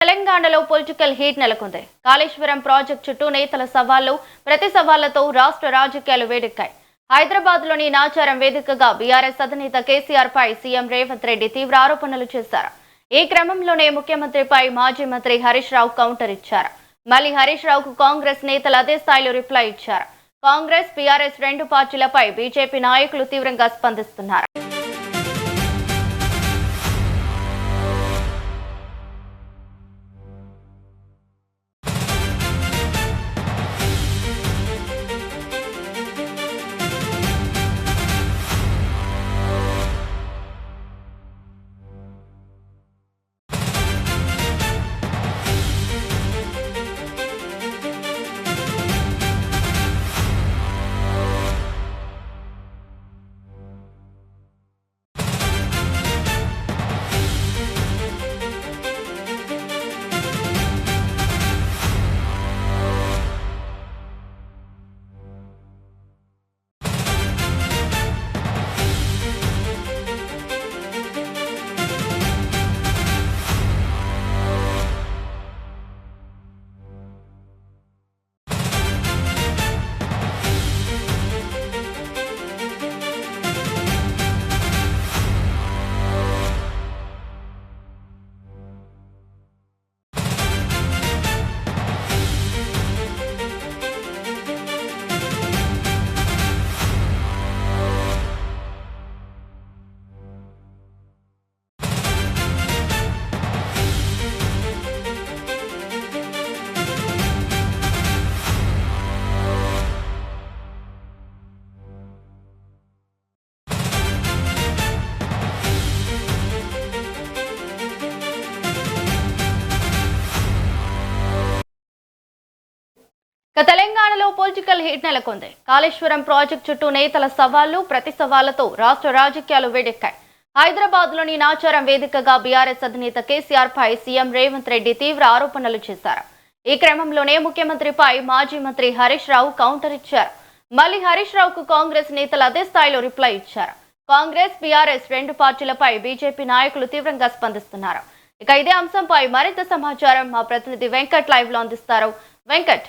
తెలంగాణలో political heat నెలకొంది. Kaleshwaram project చుట్టూ నేతల సవాళ్లు, ప్రతి సవాళ్లతో రాష్ట్ర రాజకీయాలు వేడెక్కాయి. హైదరాబాద్లోని నాచారం వేదికగా బీఆర్ఎస్ అధినేత కేసీఆర్ పై సీఎం రేవంత్ రెడ్డి తీవ్ర ఆరోపణలు చేశారు. ఈ క్రమంలోనే ముఖ్యమంత్రిపై మాజీ మంత్రి హరీష్ రావు కౌంటర్ ఇచ్చారు. మళ్లీ హరీష్ రావుకు కాంగ్రెస్ నేతలు అదే స్థాయిలో రిప్లై ఇచ్చారు. కాంగ్రెస్, బీఆర్ఎస్ రెండు పార్టీలపై బీజేపీ నాయకులు తీవ్రంగా స్పందిస్తున్నారు. తెలంగాణలో పొలిటికల్ హీట్ నెలకొంది. కాళేశ్వరం ప్రాజెక్టు చుట్టూ నేతల సవాళ్లు, ప్రతి సవాళ్లతో రాష్ట్ర రాజకీయాలు వేడెక్కాయి. హైదరాబాద్లోని నాచారం వేదికగా బీఆర్ఎస్ అధినేత కేసీఆర్ పై సీఎం రేవంత్ రెడ్డి తీవ్ర ఆరోపణలు చేశారు. ఈ క్రమంలోనే ముఖ్యమంత్రిపై మాజీ మంత్రి హరీష్ రావు కౌంటర్ ఇచ్చారు. మళ్లీ హరీష్ రావుకు కాంగ్రెస్ నేతలు అదే స్థాయిలో రిప్లై ఇచ్చారు. కాంగ్రెస్, బీఆర్ఎస్ రెండు పార్టీలపై బీజేపీ నాయకులు తీవ్రంగా స్పందిస్తున్నారు. ఇక ఇదే అంశంపై మరింత సమాచారం మా ప్రతినిధి వెంకట్ లైవ్ లో అందిస్తారు. వెంకట్,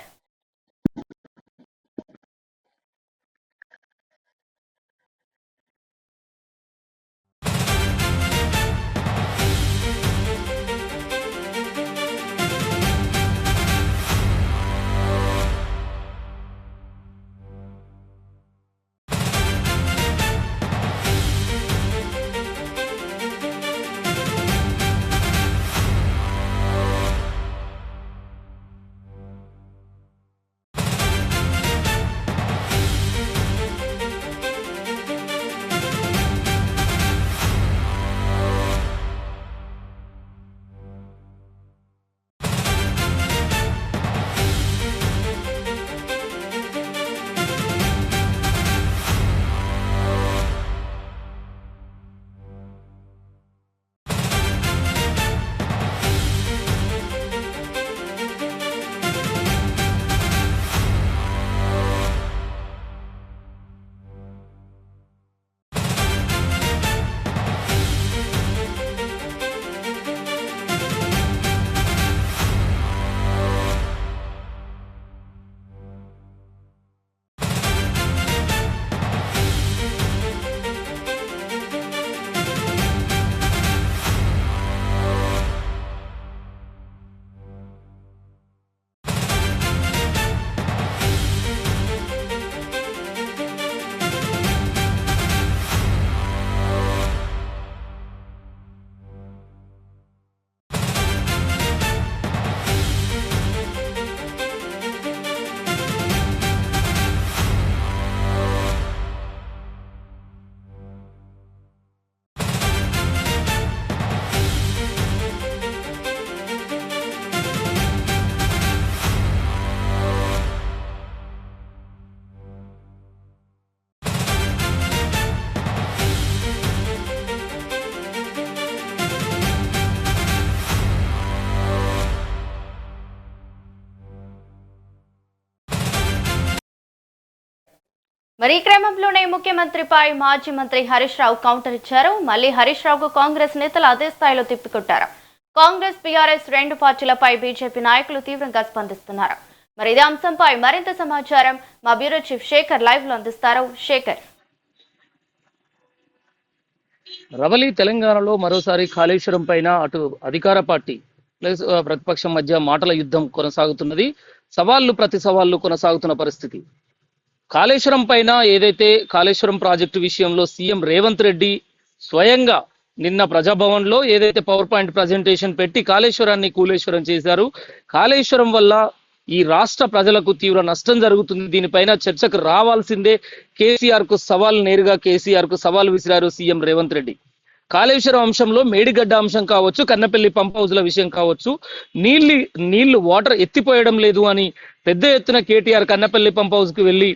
మరి ఈ క్రమంలోనే ముఖ్యమంత్రిపై మాజీ మంత్రి హరీష్ రావు కౌంటర్ ఇచ్చారు. మళ్లీ హరీష్ రావుకు కాంగ్రెస్ నేతలు అదే స్థాయిలో తిప్పికొట్టారు. కాంగ్రెస్ బీఆర్ఎస్ రెండు పార్టీలపై బీజేపీ నాయకులు తీవ్రంగా స్పందిస్తున్నారు. మరి ఇదే అంశంపై మరింత సమాచారం మా బ్యూరో చీఫ్ శేఖర్ లైవ్ లో అందిస్తారు. శేఖర్. రవలి తెలంగాణలో మరోసారి కాళేశ్వరం పైన అటు అధికార పార్టీ ప్లస్ ప్రతిపక్షం మధ్య మాటల యుద్ధం కొనసాగుతున్నది. సవాళ్లు ప్రతి సవాళ్లు కొనసాగుతున్న పరిస్థితి. కాళేశ్వరం పైన ఏదైతే కాళేశ్వరం ప్రాజెక్టు విషయంలో సీఎం రేవంత్ రెడ్డి స్వయంగా నిన్న ప్రజాభవన్ లో ఏదైతే పవర్ పాయింట్ ప్రజెంటేషన్ పెట్టి కాళేశ్వరాన్ని కూలేశ్వరం చేశారు. కాళేశ్వరం వల్ల ఈ రాష్ట్ర ప్రజలకు తీవ్ర నష్టం జరుగుతుంది, దీనిపైన చర్చకు రావాల్సిందే, కేసీఆర్ కు సవాల్, నేరుగా కేసీఆర్ కు సవాల్ విసిరారు సీఎం రేవంత్ రెడ్డి. కాళేశ్వరం అంశంలో మేడిగడ్డ అంశం కావచ్చు, కన్నపల్లి పంప్ హౌజ్ల విషయం కావచ్చు, నీళ్లు వాటర్ ఎత్తిపోయడం లేదు అని పెద్ద ఎత్తున కేటీఆర్ కన్నపల్లి పంప్ హౌస్ కి వెళ్లి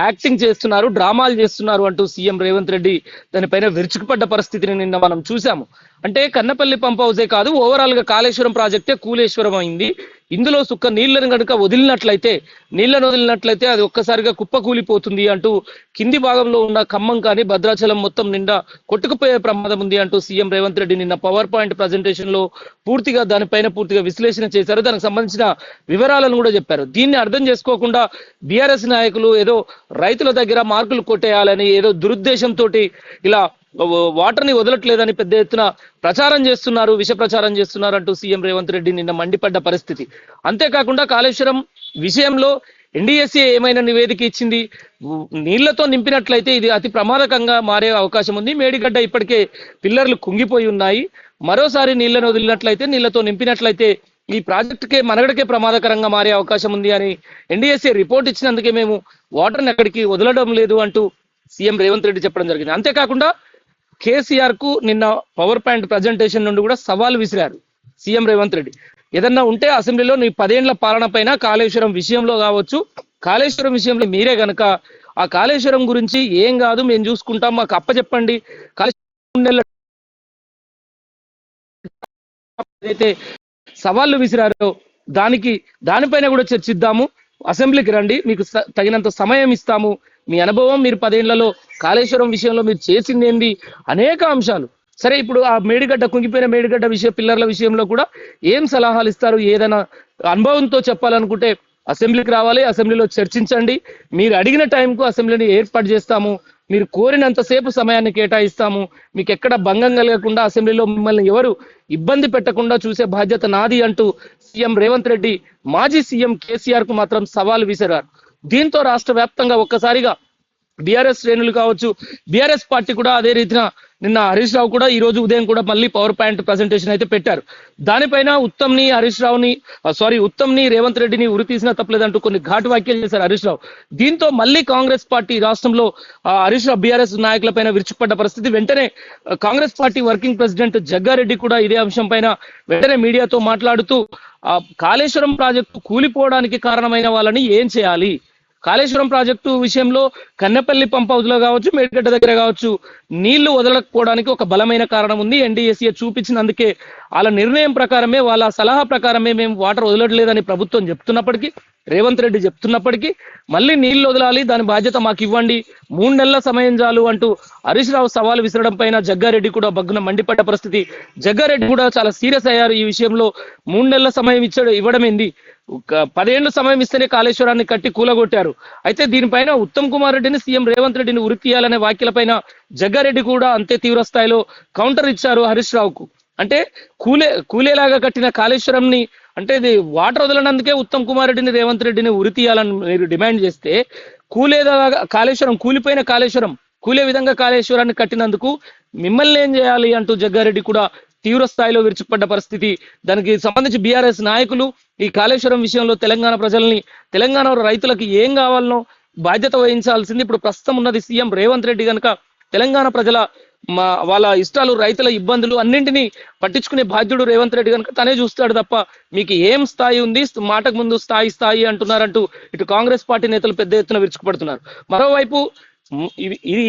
యాక్టింగ్ చేస్తున్నారు, డ్రామాలు చేస్తున్నారు అంటూ సీఎం రేవంత్ రెడ్డి దానిపైన విరుచుకుపడ్డ పరిస్థితిని నిన్న మనం చూసాము. అంటే కన్నపల్లి పంప్ హౌసే కాదు, ఓవరాల్ గా కాళేశ్వరం ప్రాజెక్టే కూలేశ్వరం అయింది. ఇందులో సుక్క నీళ్లను కనుక వదిలినట్లయితే అది ఒక్కసారిగా కుప్పకూలిపోతుంది అంటూ కింది భాగంలో ఉన్న ఖమ్మం కానీ భద్రాచలం మొత్తం నిండా కొట్టుకుపోయే ప్రమాదం ఉంది అంటూ సీఎం రేవంత్ రెడ్డి నిన్న పవర్ పాయింట్ ప్రజెంటేషన్ లో దానిపైన పూర్తిగా విశ్లేషణ చేశారు. దానికి సంబంధించిన వివరాలను కూడా చెప్పారు. దీన్ని అర్థం చేసుకోకుండా బీఆర్ఎస్ నాయకులు ఏదో రైతుల దగ్గర మార్కులు కొట్టేయాలని, ఏదో దురుద్దేశంతో ఇలా వాటర్ ని వదలట్లేదని పెద్ద ఎత్తున ప్రచారం చేస్తున్నారు, విష ప్రచారం చేస్తున్నారు అంటూ సీఎం రేవంత్ రెడ్డి నిన్న మండిపడ్డ పరిస్థితి. అంతేకాకుండా కాళేశ్వరం విషయంలో ఎన్డీఎస్ఏ ఏమైనా నివేదిక ఇచ్చింది, నీళ్లతో నింపినట్లయితే ఇది అతి ప్రమాదకంగా మారే అవకాశం ఉంది, మేడిగడ్డ ఇప్పటికే పిల్లర్లు కుంగిపోయి ఉన్నాయి, మరోసారి నీళ్లను వదిలినట్లయితే, నీళ్లతో నింపినట్లయితే ఈ ప్రాజెక్టుకే మనగడకే ప్రమాదకరంగా మారే అవకాశం ఉంది అని ఎన్డీఎస్ఏ రిపోర్ట్ ఇచ్చినందుకే మేము వాటర్ని ఎక్కడికి వదలడం లేదు అంటూ సీఎం రేవంత్ రెడ్డి చెప్పడం జరిగింది. అంతేకాకుండా కేసీఆర్ కు నిన్న పవర్ పాయింట్ ప్రజెంటేషన్ నుండి కూడా సవాల్ విసిరారు సీఎం రేవంత్ రెడ్డి. ఏదన్నా ఉంటే అసెంబ్లీలో నీ 10 ఏళ్ల పాలన పైన కాళేశ్వరం విషయంలో కావచ్చు, కాళేశ్వరం విషయంలో మీరే గనక ఆ కాళేశ్వరం గురించి ఏం కాదు మేము చూసుకుంటాం, మాకు అప్పచెప్పండి, కాళేశ్వరం ఏదైతే సవాళ్లు విసిరారో దానిపైన కూడా చర్చిద్దాము, అసెంబ్లీకి రండి, మీకు తగినంత సమయం ఇస్తాము, మీ అనుభవం, మీరు 10 ఏళ్లలో కాళేశ్వరం విషయంలో మీరు చేసింది ఏంది, అనేక అంశాలు. సరే, ఇప్పుడు ఆ కుంగిపోయిన మేడిగడ్డ పిల్లర్ల విషయంలో కూడా ఏం సలహాలు ఇస్తారు, ఏదైనా అనుభవంతో చెప్పాలనుకుంటే అసెంబ్లీకి రావాలి, అసెంబ్లీలో చర్చించండి, మీరు అడిగిన టైంకు అసెంబ్లీని ఏర్పాటు చేస్తాము, మీరు కోరినంతసేపు సమయాన్ని కేటాయిస్తాము, మీకు ఎక్కడ భంగం కలగకుండా అసెంబ్లీలో మిమ్మల్ని ఎవరు ఇబ్బంది పెట్టకుండా చూసే బాధ్యత నాది అంటూ సీఎం రేవంత్ రెడ్డి మాజీ సీఎం కేసీఆర్ కు మాత్రం సవాల్ విసిరారు. దీంతో రాష్ట్ర వ్యాప్తంగా ఒక్కసారిగా బీఆర్ఎస్ శ్రేణులు కావచ్చు, బీఆర్ఎస్ పార్టీ కూడా అదే రీతిన నిన్న హరీష్ రావు కూడా ఈ రోజు ఉదయం కూడా మళ్ళీ పవర్ పాయింట్ ప్రజెంటేషన్ అయితే పెట్టారు. దానిపైన ఉత్తమ్ ని రేవంత్ రెడ్డిని ఉరి తీసినా తప్పలేదంటూ కొన్ని ఘాటు వ్యాఖ్యలు చేశారు హరీష్ రావు. దీంతో మళ్ళీ కాంగ్రెస్ పార్టీ రాష్ట్రంలో హరీష్ రావు బీఆర్ఎస్ నాయకులపైన విరుచుకుపడ్డ పరిస్థితి. వెంటనే Congress party working president Jaggareddy కూడా ఇదే అంశం పైన వెంటనే మీడియాతో మాట్లాడుతూ కాళేశ్వరం ప్రాజెక్టు కూలిపోవడానికి కారణమైన వాళ్ళని ఏం చేయాలి, కాళేశ్వరం ప్రాజెక్టు విషయంలో కన్నపల్లి పంప్ హౌస్ లో కావచ్చు, మేడిగడ్డ దగ్గర కావచ్చు, నీళ్లు వదలకపోవడానికి ఒక బలమైన కారణం ఉంది. ఎన్డీఎస్ఏ చూపించినందుకే, వాళ్ళ నిర్ణయం ప్రకారమే, వాళ్ళ సలహా ప్రకారమే మేము వాటర్ వదలట్లేదని ప్రభుత్వం చెప్తున్నప్పటికీ, రేవంత్ రెడ్డి చెప్తున్నప్పటికీ మళ్ళీ నీళ్లు వదలాలి, దాని బాధ్యత మాకు ఇవ్వండి, 3 నెలల సమయం చాలు అంటూ హరీష్ రావు సవాల్ విసరడం పైన జగ్గారెడ్డి కూడా బగ్గున మండిపడ్డ పరిస్థితి. జగ్గారెడ్డి కూడా చాలా సీరియస్ అయ్యారు. ఈ విషయంలో 3 నెలల సమయం ఇవ్వడం ఏంది, 10 ఏళ్ల సమయం ఇస్తేనే కాళేశ్వరాన్ని కట్టి కూలగొట్టారు. అయితే దీనిపైన ఉత్తమ్ కుమార్ రెడ్డిని, సీఎం రేవంత్ రెడ్డిని ఉరి తీయాలనే వ్యాఖ్యలపైన జగ్గారెడ్డి కూడా అంతే తీవ్ర స్థాయిలో కౌంటర్ ఇచ్చారు హరీష్ రావుకు. అంటే కూలేలాగా కట్టిన కాళేశ్వరంని, అంటే ఇది వాటర్ వదలనందుకే ఉత్తమ్ కుమార్ రెడ్డిని, రేవంత్ రెడ్డిని ఉరి తీయాలని మీరు డిమాండ్ చేస్తే, కూలిపోయిన కాళేశ్వరం కూలే విధంగా కాళేశ్వరాన్ని కట్టినందుకు మిమ్మల్ని ఏం చేయాలి అంటూ జగ్గారెడ్డి కూడా తీవ్ర స్థాయిలో విరుచుకుపడ్డ పరిస్థితి. దానికి సంబంధించి బీఆర్ఎస్ నాయకులు ఈ కాళేశ్వరం విషయంలో తెలంగాణ రైతులకు ఏం కావాలనో బాధ్యత వహించాల్సింది ఇప్పుడు ప్రస్తుతం ఉన్నది సీఎం రేవంత్ రెడ్డి. కనుక తెలంగాణ ప్రజల వాళ్ళ ఇష్టాలు, రైతుల ఇబ్బందులు అన్నింటినీ పట్టించుకునే బాధ్యుడు రేవంత్ రెడ్డి కనుక తనే చూస్తాడు తప్ప మీకు ఏం స్థాయి ఉంది, మాటకు ముందు స్థాయి అంటున్నారంటూ ఇటు కాంగ్రెస్ పార్టీ నేతలు పెద్ద ఎత్తున విరుచుకుపడుతున్నారు. మరోవైపు ఇది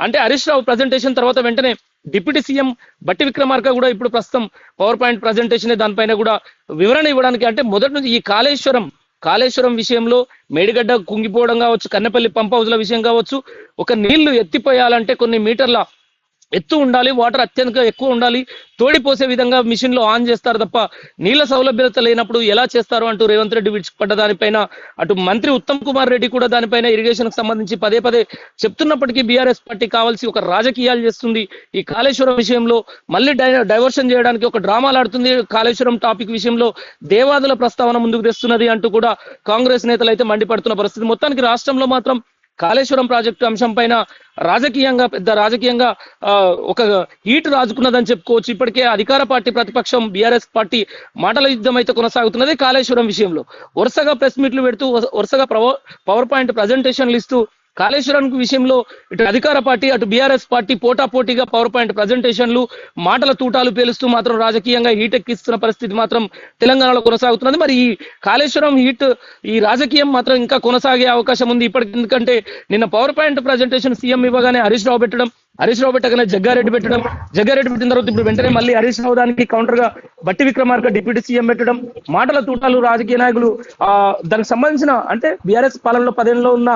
అంటే హరీష్ రావు ప్రజెంటేషన్ తర్వాత వెంటనే డిప్యూటీ సీఎం బట్టి విక్రమార్క కూడా ఇప్పుడు ప్రస్తుతం పవర్ పాయింట్ ప్రజెంటేషన్ దానిపైన కూడా వివరణ ఇవ్వడానికి, అంటే మొదటి నుంచి ఈ కాళేశ్వరం విషయంలో మేడిగడ్డ కుంగిపోవడం కావచ్చు, కన్నపల్లి పంప్ హౌస్ల విషయం కావచ్చు, ఒక నీళ్లు ఎత్తిపోయాలంటే కొన్ని మీటర్ల ఎత్తు ఉండాలి, వాటర్ అత్యంత ఎక్కువ ఉండాలి, తోడిపోసే విధంగా మిషన్ లో ఆన్ చేస్తారు తప్ప నీళ్ల సౌలభ్యత లేనప్పుడు ఎలా చేస్తారు అంటూ రేవంత్ రెడ్డి విడిచిపడ్డ దానిపైన అటు మంత్రి ఉత్తమ్ కుమార్ రెడ్డి కూడా దానిపైన ఇరిగేషన్ కు సంబంధించి పదే పదే చెప్తున్నప్పటికీ బీఆర్ఎస్ పార్టీ కావాల్సి ఒక రాజకీయాలు చేస్తుంది. ఈ కాళేశ్వరం విషయంలో మళ్ళీ డైవర్షన్ చేయడానికి ఒక డ్రామాలు ఆడుతుంది. కాళేశ్వరం టాపిక్ విషయంలో దేవాదుల ప్రస్తావన ముందుకు తెస్తున్నది అంటూ కూడా కాంగ్రెస్ నేతలు అయితే మండిపడుతున్న పరిస్థితి. మొత్తానికి రాష్ట్రంలో మాత్రం కాళేశ్వరం ప్రాజెక్టు అంశం పైన పెద్ద రాజకీయంగా ఒక హీట్ రాజుకున్నదని చెప్పుకోవచ్చు. ఇప్పటికే అధికార పార్టీ ప్రతిపక్షం బీఆర్ఎస్ పార్టీ మాటల యుద్ధం అయితే కొనసాగుతున్నది కాళేశ్వరం విషయంలో. వరుసగా ప్రెస్ మీట్లు పెడుతూ వరుసగా పవర్ పాయింట్ ప్రజెంటేషన్లు ఇస్తూ కాళేశ్వరం విషయంలో ఇటు అధికార పార్టీ అటు బీఆర్ఎస్ పార్టీ పోటాపోటీగా పవర్ పాయింట్ ప్రజెంటేషన్లు మాటల తూటాలు పేలుస్తూ మాత్రం రాజకీయంగా హీట్ ఎక్కిస్తున్న పరిస్థితి మాత్రం తెలంగాణలో కొనసాగుతున్నది. మరి ఈ కాళేశ్వరం హీట్ ఈ రాజకీయం మాత్రం ఇంకా కొనసాగే అవకాశం ఉంది ఇప్పటికి. ఎందుకంటే నిన్న పవర్ పాయింట్ ప్రజెంటేషన్ సీఎం ఇవ్వగానే హరీష్ రావు పెట్టగానే జగ్గారెడ్డి పెట్టిన తర్వాత ఇప్పుడు వెంటనే మళ్ళీ హరీష్ రావు దానికి కౌంటర్ గా బట్టి విక్రమార్క డిప్యూటీ సీఎం పెట్టడం, మాటల తూటాలు రాజకీయ నాయకులు దానికి సంబంధించిన అంటే బీఆర్ఎస్ పాలనలో 10 ఏళ్లలో ఉన్న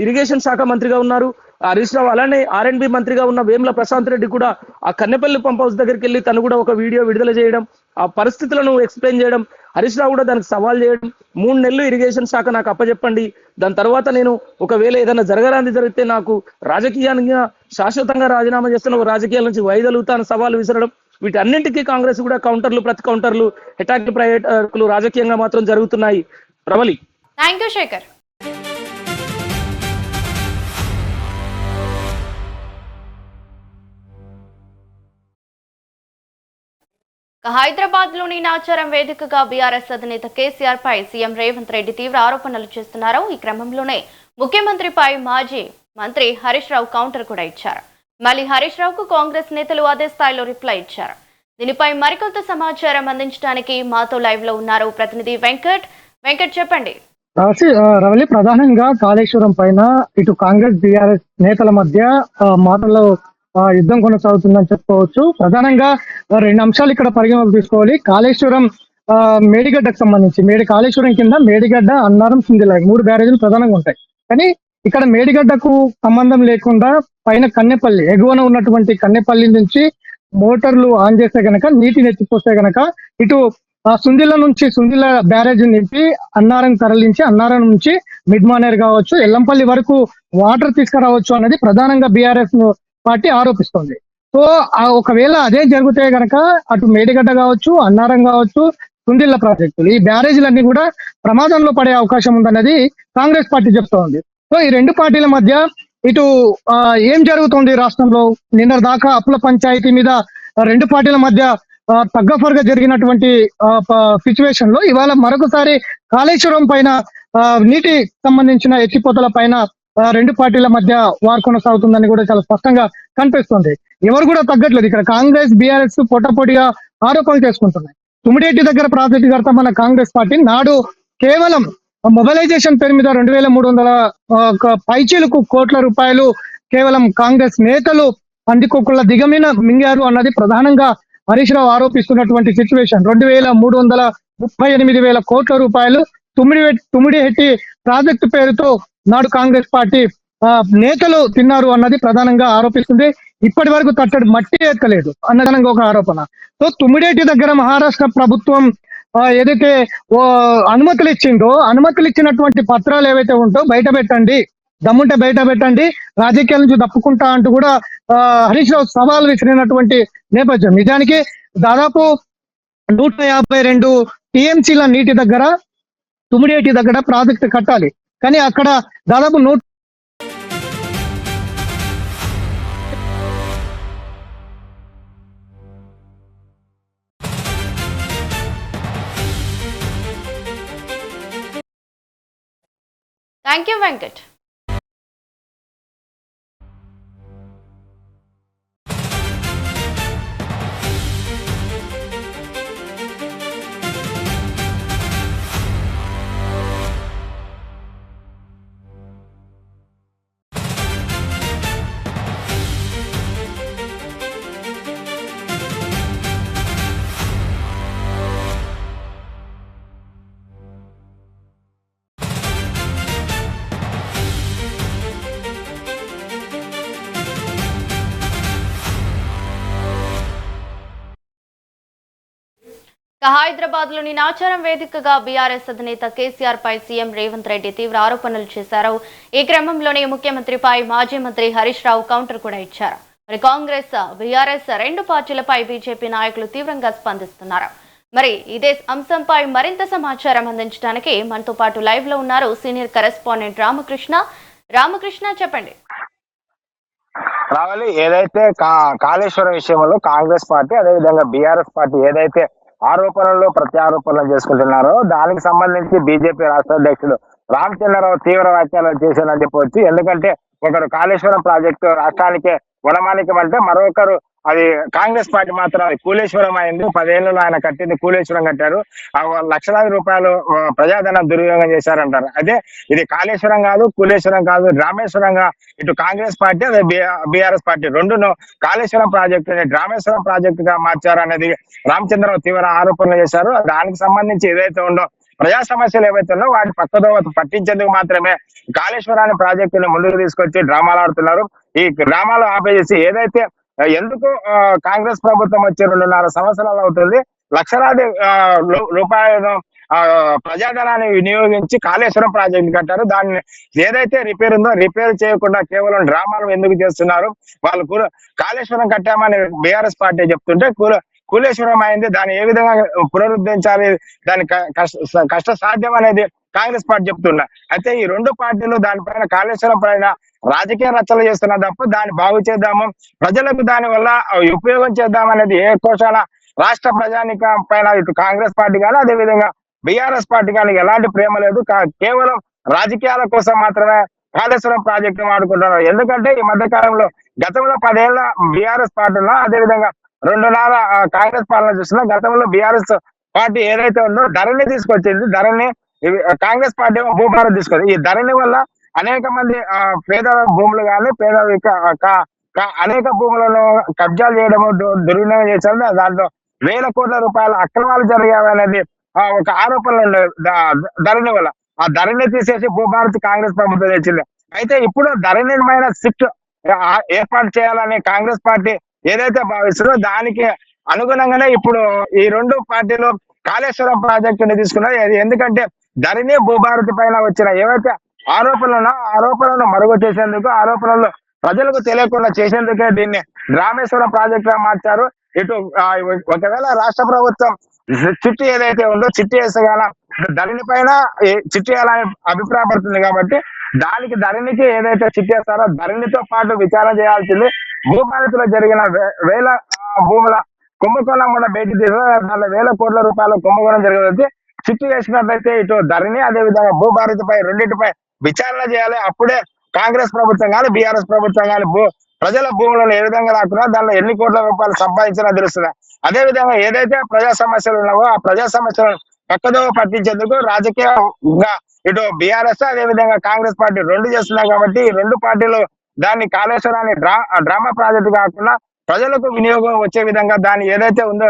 ఇరిగేషన్ శాఖ మంత్రిగా ఉన్నారు హరీష్ రావు, అలానే R&B మంత్రిగా ఉన్న వేముల ప్రశాంత్ రెడ్డి కూడా ఆ కన్నెపల్లి పంప్ హౌస్ దగ్గరికి వెళ్ళి తను కూడా ఒక వీడియో విడుదల చేయడం, ఆ పరిస్థితులను ఎక్స్ప్లెయిన్ చేయడం, హరీష్ రావు కూడా దానికి సవాల్ చేయడం, 3 నెలలు ఇరిగేషన్ శాఖ నాకు అప్పచెప్పండి, దాని తర్వాత నేను ఒకవేళ ఏదైనా జరిగితే నాకు రాజకీయంగా శాశ్వతంగా రాజీనామా చేస్తున్న రాజకీయాల నుంచి వైదొలుగుతాను సవాల్ విసరడం, వీటన్నింటికీ కాంగ్రెస్ కూడా కౌంటర్లు ప్రతి కౌంటర్లు అటాక్లు ప్రైవేట్లు రాజకీయంగా మాత్రం జరుగుతున్నాయి. ప్రబలి. Thank you Shekhar. హైదరాబాద్ లోని నాచారం వేదికగా బీఆర్ఎస్ అధినేత కేసీఆర్ పై సీఎం రేవంత్ రెడ్డి తీవ్ర ఆరోపణలు చేస్తున్నారు. ఈ క్రమంలోనే ముఖ్యమంత్రిపై మాజీ మంత్రి హరీష్ రావు కౌంటర్ కూడా ఇచ్చారు. మళ్ళీ హరీష్ రావుకు కాంగ్రెస్ నేతలు అదే స్థాయిలో రిప్లై ఇచ్చారు. దీనిపై మరికొంత సమాచారం అందించడానికి మాతో లైవ్ లో ఉన్నారు ప్రతినిధి వెంకట్ చెప్పండి. రవలి, ప్రధానంగా కాళేశ్వరం పైన ఇటు కాంగ్రెస్ బీఆర్ఎస్ నేతల మధ్య మాటలు యుద్ధం కొనసాగుతుందని చెప్పుకోవచ్చు. ప్రధానంగా 2 అంశాలు ఇక్కడ పరిగణలోకి తీసుకోవాలి. కాళేశ్వరం మేడిగడ్డకు సంబంధించి కాళేశ్వరం కింద మేడిగడ్డ, అన్నారం, సుందిల్ల 3 బ్యారేజీలు ప్రధానంగా ఉంటాయి. కానీ ఇక్కడ మేడిగడ్డకు సంబంధం లేకుండా పైన కన్నెపల్లి ఎగువన ఉన్నటువంటి కన్నెపల్లి నుంచి మోటార్లు ఆన్ చేస్తే గనక నీటిని ఎత్తిపోస్తే గనక ఇటు సుందిల్ల బ్యారేజ్ నింపి అన్నారం తరలించి అన్నారం నుంచి మిడ్ మానేర్ కావచ్చు ఎల్లంపల్లి వరకు వాటర్ తీసుకురావచ్చు అనేది ప్రధానంగా బీఆర్ఎస్ పార్టీ ఆరోపిస్తోంది. సో ఒకవేళ అదే జరిగితే గనక అటు మేడిగడ్డ కావచ్చు, అన్నారం కావచ్చు, సుందిల్ల ప్రాజెక్టులు ఈ బ్యారేజీలన్నీ కూడా ప్రమాదంలో పడే అవకాశం ఉందన్నది కాంగ్రెస్ పార్టీ చెప్తోంది. సో ఈ 2 పార్టీల మధ్య ఇటు ఏం జరుగుతోంది రాష్ట్రంలో? నిన్న దాకా అప్పుల పంచాయతీ మీద 2 పార్టీల మధ్య తగ్గఫర్గా జరిగినటువంటి సిచ్యువేషన్ లో ఇవాళ మరొకసారి కాళేశ్వరం పైన నీటి సంబంధించిన ఎత్తిపోతల పైన 2 పార్టీల మధ్య వార్ కొనసాగుతుందని కూడా చాలా స్పష్టంగా కనిపిస్తుంది. ఎవరు కూడా తగ్గట్లేదు. ఇక్కడ కాంగ్రెస్ బీఆర్ఎస్ పోటాపోటీగా ఆరోపణలు చేసుకుంటున్నాయి. తుమ్మిడేటి దగ్గర ప్రాజెక్టు కడతా మన కాంగ్రెస్ పార్టీ నాడు కేవలం మొబిలైజేషన్ పేరు మీద 2300 పైచీలకు కోట్ల రూపాయలు కేవలం కాంగ్రెస్ నేతలు పందికొక్కుల దిగమిన మింగారు అన్నది ప్రధానంగా హరీష్ రావు ఆరోపిస్తున్నటువంటి సిచ్యువేషన్. 2,338,000 కోట్ల రూపాయలు తుమ్మిడిహెట్టి ప్రాజెక్టు పేరుతో నాడు కాంగ్రెస్ పార్టీ నేతలు తిన్నారు అన్నది ప్రధానంగా ఆరోపిస్తుంది. ఇప్పటి వరకు తట్టడి మట్టి ఎక్కలేదు అన్నదనంగా ఒక ఆరోపణ. సో తుమ్మిడేటి దగ్గర మహారాష్ట్ర ప్రభుత్వం ఏదైతే అనుమతులు ఇచ్చిందో అనుమతులు ఇచ్చినటువంటి పత్రాలు ఏవైతే ఉంటో బయట పెట్టండి, దమ్ముంటే బయట పెట్టండి, రాజకీయాల నుంచి తప్పుకుంటా అంటూ కూడా హరీష్ రావు సవాల్ విసిరినటువంటి నేపథ్యం. నిజానికి దాదాపు 152 టీఎంసీల నీటి దగ్గర తుమ్మిడేటి దగ్గర ప్రాజెక్టు కట్టాలి. కానీ అక్కడ దాదాపు థ్యాంక్ యూ వెంకట్. హైదరాబాద్ లోని నాచారం వేదికగా బీఆర్ఎస్ అధినేత కేసీఆర్ పై సీఎం రేవంత్ రెడ్డి తీవ్ర ఆరోపణలు చేశారు. ఈ క్రమంలోనే ముఖ్యమంత్రిపై మాజీ మంత్రి హరీష్ రావు కౌంటర్ కూడా ఇచ్చారు. మరి కాంగ్రెస్ బీఆర్ఎస్ రెండు పార్టీలపై బీజేపీ నాయకులు తీవ్రంగా స్పందిస్తున్నారు. మరి ఇదే అంశంపై మరింత సమాచారం అందించడానికి మనతో పాటు లైవ్ లో ఉన్నారు సీనియర్ కరెస్పాండెంట్ రామకృష్ణ చెప్పండి. రావాలి ఏదైతే కాళేశ్వరం విషయంలో కాంగ్రెస్ పార్టీ అదేవిధంగా బీఆర్ఎస్ పార్టీ ఏదైతే ఆరోపణలు ప్రత్యారోపణలు చేసుకుంటున్నారో దానికి సంబంధించి బీజేపీ రాష్ట్ర అధ్యక్షుడు రామచంద్రరావు తీవ్ర వ్యాఖ్యలు చేశారని చెప్పవచ్చు. ఎందుకంటే ఒకరు కాళేశ్వరం ప్రాజెక్టు రాష్ట్రానికే గుణమానికం అంటే మరొకరు అది కాంగ్రెస్ పార్టీ మాత్రం కూలేశ్వరం అయింది. 10 ఏళ్లలో ఆయన కట్టింది కూలేశ్వరం కట్టారు. లక్షలాది రూపాయలు ప్రజాధనం దుర్వినియోగం చేశారంటారు. అదే ఇది కాళేశ్వరం కాదు, కూలేశ్వరం కాదు, రామేశ్వరంగా ఇటు కాంగ్రెస్ పార్టీ అదే బీఆర్ఎస్ పార్టీ రెండును కాళేశ్వరం ప్రాజెక్టు రామేశ్వరం ప్రాజెక్టుగా మార్చారనేది రామచంద్రరావు తీవ్ర ఆరోపణలు చేశారు. దానికి సంబంధించి ఏదైతే ఉందో ప్రజా సమస్యలు ఏవైతే ఉన్నాయో వాటి పక్కదో పట్టించేందుకు మాత్రమే కాళేశ్వరాన్ని ప్రాజెక్టుని ముందుకు తీసుకొచ్చి డ్రామాలు ఆడుతున్నారు. ఈ డ్రామాలు ఆపేసి ఏదైతే ఎందుకు కాంగ్రెస్ ప్రభుత్వం వచ్చి 2.5 సంవత్సరాలు అవుతుంది లక్షలాది రూపాయలను ప్రజాధనాన్ని వినియోగించి కాళేశ్వరం ప్రాజెక్టు కట్టారు. దాన్ని ఏదైతే రిపేర్ ఉందో రిపేర్ చేయకుండా కేవలం డ్రామాలు ఎందుకు చేస్తున్నారు? వాళ్ళు కాళేశ్వరం కట్టామని బీఆర్ఎస్ పార్టీ చెప్తుంటే కూలేశ్వరం అయింది, దాన్ని ఏ విధంగా పునరుద్ధరించాలి, దాని కష్ట సాధ్యం అనేది కాంగ్రెస్ పార్టీ చెప్తున్నా. అయితే ఈ రెండు పార్టీలు దానిపైన కాళేశ్వరం పైన రాజకీయ రచనలు చేస్తున్నా తప్ప దాన్ని బాగు చేద్దాము, ప్రజలకు దాని వల్ల ఉపయోగం చేద్దాం అనేది ఏ కోశాన రాష్ట్ర ప్రజానిక పైన ఇటు కాంగ్రెస్ పార్టీ కానీ అదేవిధంగా బీఆర్ఎస్ పార్టీ కానీ ఎలాంటి ప్రేమ లేదు. కేవలం రాజకీయాల కోసం మాత్రమే కాళేశ్వరం ప్రాజెక్టు వాడుకుంటున్నారు. ఎందుకంటే ఈ మధ్య కాలంలో గతంలో 10 ఏళ్ల బీఆర్ఎస్ పార్టీలో అదేవిధంగా 2.5 కాంగ్రెస్ పాలన చూస్తున్నా. గతంలో బీఆర్ఎస్ పార్టీ ఏదైతే ఉందో ధరణి తీసుకొచ్చింది. ధరణి కాంగ్రెస్ పార్టీ భూభారత్ తీసుకొచ్చింది. ఈ ధరణి వల్ల అనేక మంది పేద భూములు కానీ అనేక భూములను కబ్జాలు చేయడము దుర్వినియోగం చేశారు. దాంట్లో వేల కోట్ల రూపాయల అక్రమాలు జరిగాయనేది ఒక ఆరోపణలు ఉండేవి ధరణి వల్ల. ఆ ధరణి తీసేసి భూభారత్ కాంగ్రెస్ ప్రభుత్వం తెచ్చింది. అయితే ఇప్పుడు ధరణి పైన సిట్ ఏర్పాటు చేయాలని కాంగ్రెస్ పార్టీ ఏదైతే భావిస్తుందో దానికి అనుగుణంగానే ఇప్పుడు ఈ రెండు పార్టీలు కాళేశ్వరం ప్రాజెక్టుని తీసుకున్నారు. ఎందుకంటే ధరణి భూభారతి పైన వచ్చిన ఏవైతే ఆరోపణలను మరుగుచేసేందుకు ఆరోపణలు ప్రజలకు తెలియకుండా చేసేందుకే దీన్ని రామేశ్వరం ప్రాజెక్టుగా మార్చారు. ఇటు ఒకవేళ రాష్ట్ర ప్రభుత్వం చిట్టి ఏదైతే ఉందో చిట్టి వేసగాల ధరణి పైన చిట్టి వేయాలని అభిప్రాయపడుతుంది కాబట్టి దానికి ధరణికి ఏదైతే చిట్టి వేస్తారో ధరణితో పాటు విచారణ చేయాల్సింది. భూభారతిలో జరిగిన వేల భూముల కుంభకోణం కూడా బయట తీసిన వేల కోట్ల రూపాయల కుంభకోణం జరిగింది. చిట్టి వేసినట్లయితే ఇటు ధరణి అదేవిధంగా భూభారతిపై రెండింటిపై విచారణ చేయాలి. అప్పుడే కాంగ్రెస్ ప్రభుత్వం కానీ బీఆర్ఎస్ ప్రభుత్వం కానీ ప్రజల భూములను ఏ విధంగా రాకున్నా దానిలో ఎన్ని కోట్ల రూపాయలు సంపాదించినా తెలుస్తుంది. అదేవిధంగా ఏదైతే ప్రజా సమస్యలు ఉన్నావో ఆ ప్రజా సమస్యలను పక్కదో పట్టించేందుకు రాజకీయంగా ఇటు బీఆర్ఎస్ అదేవిధంగా కాంగ్రెస్ పార్టీ రెండు చేస్తున్నాయి. కాబట్టి ఈ రెండు పార్టీలు దాన్ని కాళేశ్వరాన్ని డ్రామా ప్రాజెక్టు కాకుండా ప్రజలకు వినియోగం వచ్చే విధంగా దాన్ని ఏదైతే ఉందో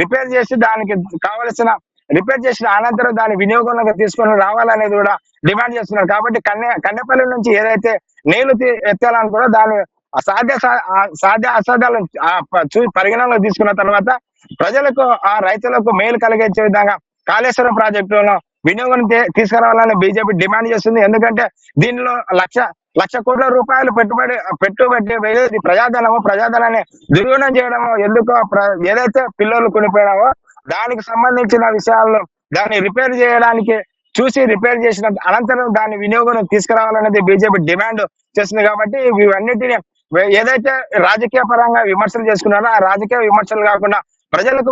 రిపేర్ చేసి దానికి కావలసిన రిపేర్ చేసిన అనంతరం దాని వినియోగంలోకి తీసుకొని రావాలనేది కూడా డిమాండ్ చేస్తున్నారు. కాబట్టి కన్నెపల్లి నుంచి ఏదైతే నీళ్లు ఎత్తాలని కూడా దాని సాధ్య అసాధ్యాలను పరిగణనలో తీసుకున్న తర్వాత ప్రజలకు ఆ రైతులకు మేలు కలిగించే విధంగా కాళేశ్వరం ప్రాజెక్టులను వినియోగం తీసుకురావాలని బీజేపీ డిమాండ్ చేస్తుంది. ఎందుకంటే దీనిలో లక్ష కోట్ల రూపాయలు పెట్టుబడి ప్రజాధనాన్ని దుర్వినియోగం చేయడము ఎందుకో ఏదైతే పిల్లలు కొనిపోయినావో దానికి సంబంధించిన విషయాలను దాన్ని రిపేర్ చేయడానికి రిపేర్ చేసిన అనంతరం దాని వినియోగం తీసుకురావాలనేది బీజేపీ డిమాండ్ చేస్తుంది. కాబట్టి ఇవన్నిటిని ఏదైతే రాజకీయ పరంగా విమర్శలు చేసుకున్నారో ఆ రాజకీయ విమర్శలు కాకుండా ప్రజలకు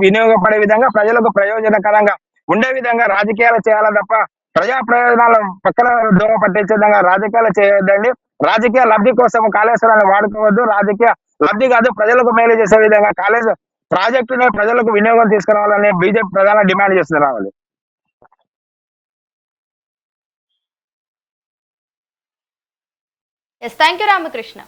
వినియోగపడే విధంగా ప్రజలకు ప్రయోజనకరంగా ఉండే విధంగా రాజకీయాలు చేయాలి తప్ప ప్రజా ప్రయోజనాలు పక్కన దోమ పట్టించే విధంగా రాజకీయాలు చేయొద్దండి. రాజకీయ లబ్ధి కోసం కాళేశ్వరాన్ని వాడుకోవద్దు. రాజకీయ లబ్ధి కాదు ప్రజలకు మేలు చేసే విధంగా కాళేశ్వరం ప్రాజెక్టుని ప్రజలకు వినియోగం తీసుకురావాలని బీజేపీ ప్రధాన డిమాండ్ చేస్తున్నారు. Thank you Ramakrishna.